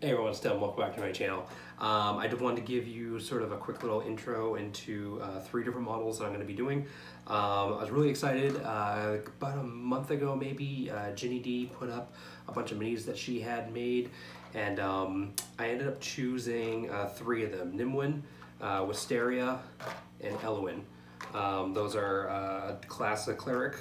Hey everyone, it's Tim. Welcome back to my channel. I just wanted to give you sort of a quick little intro into 3 different models that I'm going to be doing. I was really excited. About a month ago maybe, Ginny D put up a bunch of minis that she had made, and I ended up choosing 3 of them: Nymwen, Wisteria, and Elwyn. Those are classic cleric,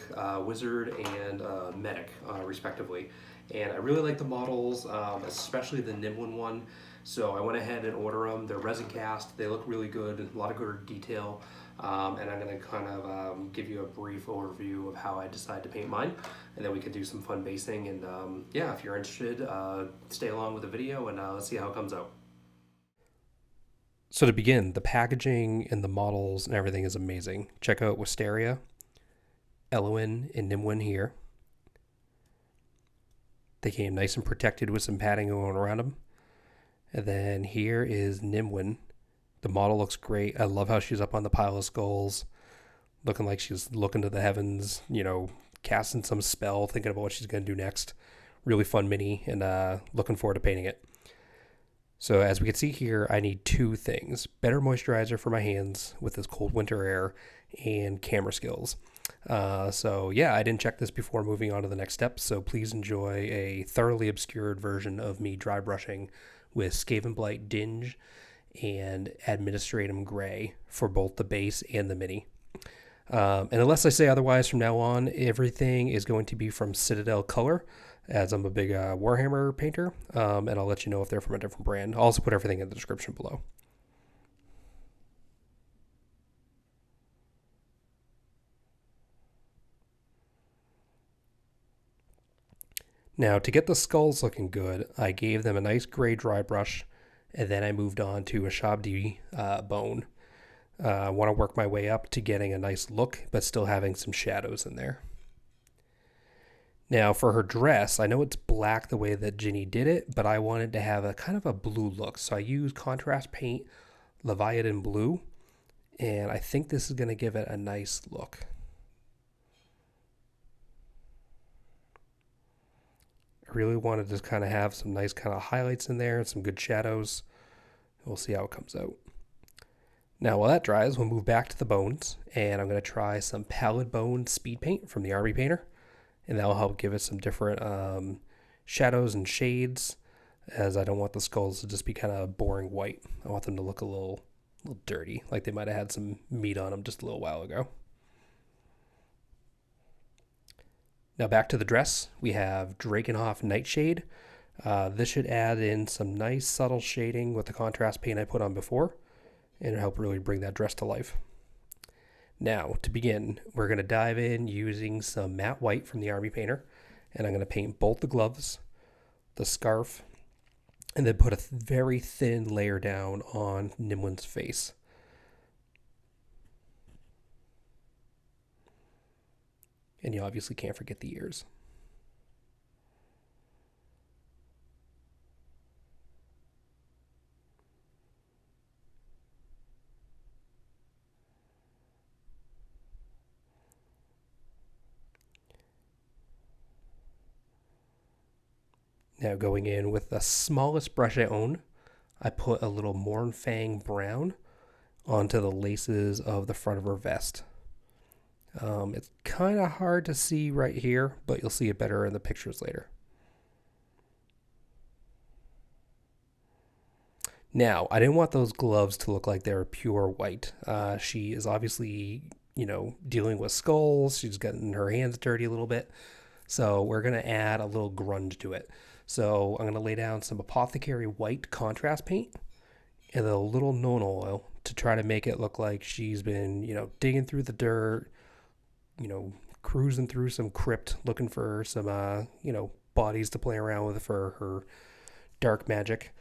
wizard, and medic, respectively. And I really like the models, especially the Nymwen one. So I went ahead and ordered them. They're resin cast. They look really good. A lot of good detail. And I'm going to kind of give you a brief overview of how I decided to paint mine, and then we can do some fun basing. And yeah, if you're interested, stay along with the video, and let's see how it comes out. So to begin, the packaging and the models and everything is amazing. Check out Wisteria, Elwyn, and Nymwen here. They came nice and protected with some padding going around them. And then here is Nymwen. The model looks great. I love how she's up on the pile of skulls, looking like she's looking to the heavens, you know, casting some spell, thinking about what she's going to do next. Really fun mini, and looking forward to painting it. So as we can see here, I need 2 things: better moisturizer for my hands with this cold winter air, and camera skills. So yeah, I didn't check this before moving on to the next step, so please enjoy a thoroughly obscured version of me dry brushing with Skavenblight Dinge and Administratum Grey for both the base and the mini. And unless I say otherwise from now on, everything is going to be from Citadel Color, as I'm a big Warhammer painter, and I'll let you know if they're from a different brand. I'll also put everything in the description below. Now, to get the skulls looking good, I gave them a nice gray dry brush, and then I moved on to Ushabti Bone. I want to work my way up to getting a nice look, but still having some shadows in there. Now, for her dress, I know it's black the way that Ginny did it, but I wanted to have a kind of a blue look, so I used contrast paint, Leviadon Blue, and I think this is going to give it a nice look. Really wanted to kind of have some nice kind of highlights in there and some good shadows. We'll see how it comes out. Now while that dries, we'll move back to the bones, and I'm going to try some Pallid Bone Speed Paint from the Army Painter, and that'll help give it some different shadows and shades, as I don't want the skulls to just be kind of boring white. I want them to look a little dirty, like they might have had some meat on them just a little while ago. Now back to the dress, we have Drakenhof Nightshade. This should add in some nice subtle shading with the contrast paint I put on before, and help really bring that dress to life. Now, to begin, we're going to dive in using some matte white from the Army Painter, and I'm going to paint both the gloves, the scarf, and then put a very thin layer down on Nymwen's face. And you obviously can't forget the ears. Now going in with the smallest brush I own, I put a little Mournfang Brown onto the laces of the front of her vest. It's kind of hard to see right here, but you'll see it better in the pictures later. Now, I didn't want those gloves to look like they were pure white. She is obviously, you know, dealing with skulls. She's gotten her hands dirty a little bit. So we're going to add a little grunge to it. So I'm going to lay down some Apothecary White Contrast paint and a little Nuln Oil to try to make it look like she's been, you know, digging through the dirt, you know, cruising through some crypt looking for some, you know, bodies to play around with for her dark magic.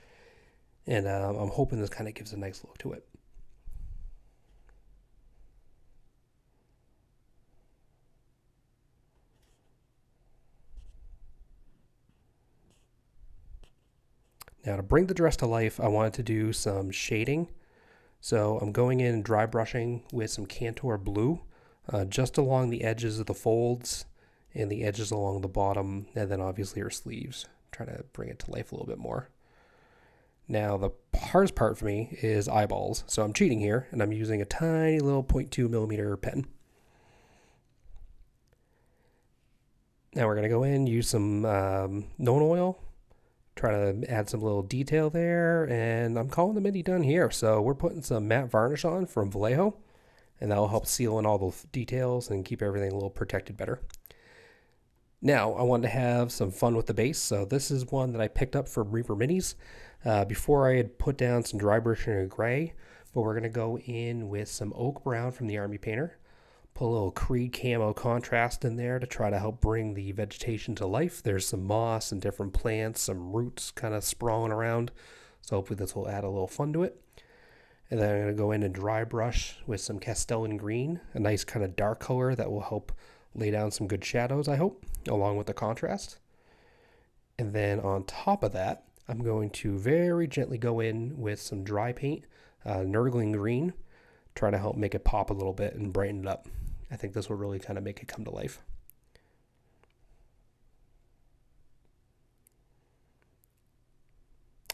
And I'm hoping this kind of gives a nice look to it. Now to bring the dress to life, I wanted to do some shading. So I'm going in and dry brushing with some Kantor Blue, just along the edges of the folds and the edges along the bottom, and then obviously her sleeves. Try to bring it to life a little bit more. Now the hardest part for me is eyeballs. So I'm cheating here and I'm using a tiny little 0.2 millimeter pen. Now we're going to go in, use some Nuln oil, try to add some little detail there, and I'm calling the mini done here. So we're putting some matte varnish on from Vallejo, and that'll help seal in all the details and keep everything a little protected better. Now I wanted to have some fun with the base, so this is one that I picked up from Reaper Minis. Before I had put down some Drybrushing and gray, but we're going to go in with some oak brown from the Army Painter. Put a little Creed Camo Contrast in there to try to help bring the vegetation to life. There's some moss and different plants, some roots kind of sprawling around. So hopefully this will add a little fun to it. And then I'm going to go in and dry brush with some Castellan Green, a nice kind of dark color that will help lay down some good shadows, I hope, along with the contrast. And then on top of that, I'm going to very gently go in with some dry paint, Nurgling Green, try to help make it pop a little bit and brighten it up. I think this will really kind of make it come to life.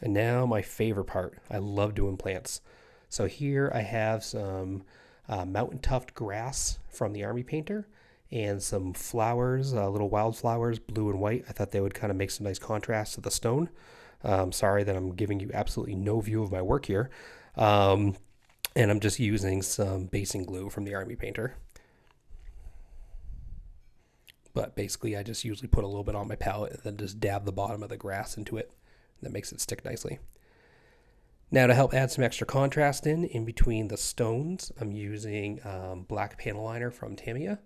And now my favorite part. I love doing plants. So here I have some mountain tuft grass from the Army Painter and some flowers, little wildflowers, blue and white. I thought they would kind of make some nice contrast to the stone. Sorry that I'm giving you absolutely no view of my work here. And I'm just using some basing glue from the Army Painter. But basically I just usually put a little bit on my palette and then just dab the bottom of the grass into it. That makes it stick nicely. Now to help add some extra contrast in between the stones, I'm using Black Panel Liner from Tamiya.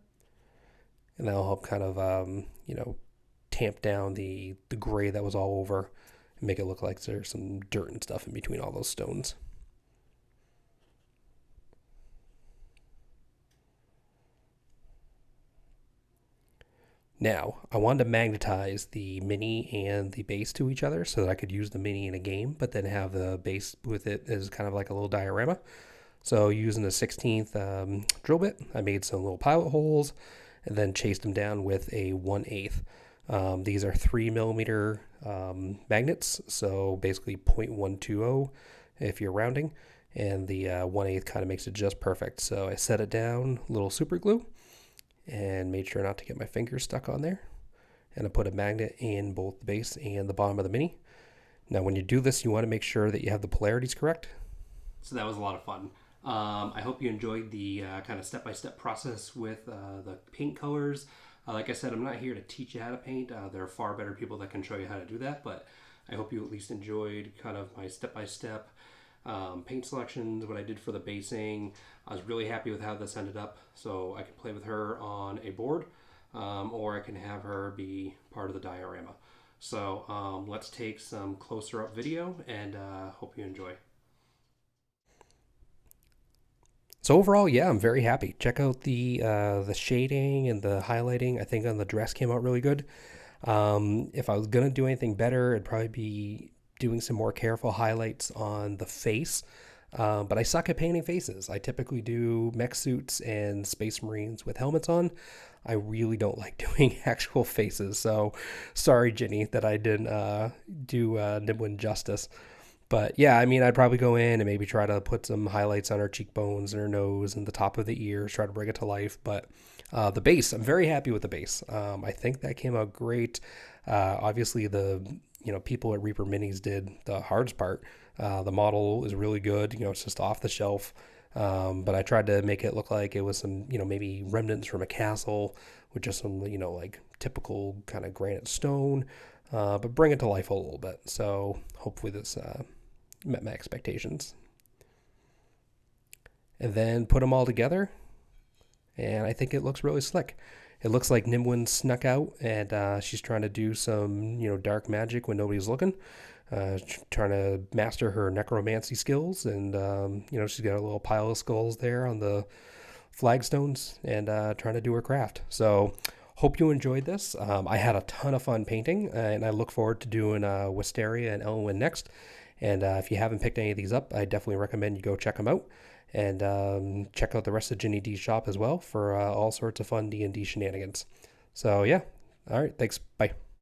And that'll help kind of, tamp down the gray that was all over and make it look like there's some dirt and stuff in between all those stones. Now, I wanted to magnetize the mini and the base to each other so that I could use the mini in a game, but then have the base with it as kind of like a little diorama. So using a 16th drill bit, I made some little pilot holes and then chased them down with a 1/8. These are 3mm magnets, so basically 0.120 if you're rounding, and the 1/8 kind of makes it just perfect. So I set it down, little super glue, and made sure not to get my fingers stuck on there. And I put a magnet in both the base and the bottom of the mini. Now when you do this, you want to make sure that you have the polarities correct. So that was a lot of fun. I hope you enjoyed the kind of step-by-step process with the paint colors. Like I said, I'm not here to teach you how to paint. There are far better people that can show you how to do that, but I hope you at least enjoyed kind of my step-by-step paint selections, what I did for the basing. I was really happy with how this ended up, so I can play with her on a board, or I can have her be part of the diorama. So let's take some closer up video, and hope you enjoy. So overall, yeah, I'm very happy. Check out the shading and the highlighting. I think on the dress came out really good. If I was gonna do anything better, it'd probably be doing some more careful highlights on the face. But I suck at painting faces. I typically do mech suits and space marines with helmets on. I really don't like doing actual faces. So sorry, Ginny, that I didn't do Nymwen justice. But yeah, I mean, I'd probably go in and maybe try to put some highlights on her cheekbones and her nose and the top of the ears, try to bring it to life. But the base, I'm very happy with the base. I think that came out great. Obviously, people at Reaper Minis did the hardest part. The model is really good. It's just off the shelf. But I tried to make it look like it was some, maybe remnants from a castle with just some, like typical kind of granite stone, but bring it to life a little bit. So hopefully this met my expectations. And then put them all together, and I think it looks really slick. It looks like Nymwen snuck out, and she's trying to do some, dark magic when nobody's looking. Trying to master her necromancy skills, and she's got a little pile of skulls there on the flagstones, and trying to do her craft. So hope you enjoyed this. I had a ton of fun painting, and I look forward to doing Wisteria and Elwyn next. And if you haven't picked any of these up, I definitely recommend you go check them out, and check out the rest of Ginny D's shop as well for all sorts of fun D&D shenanigans. So yeah, all right, thanks, bye.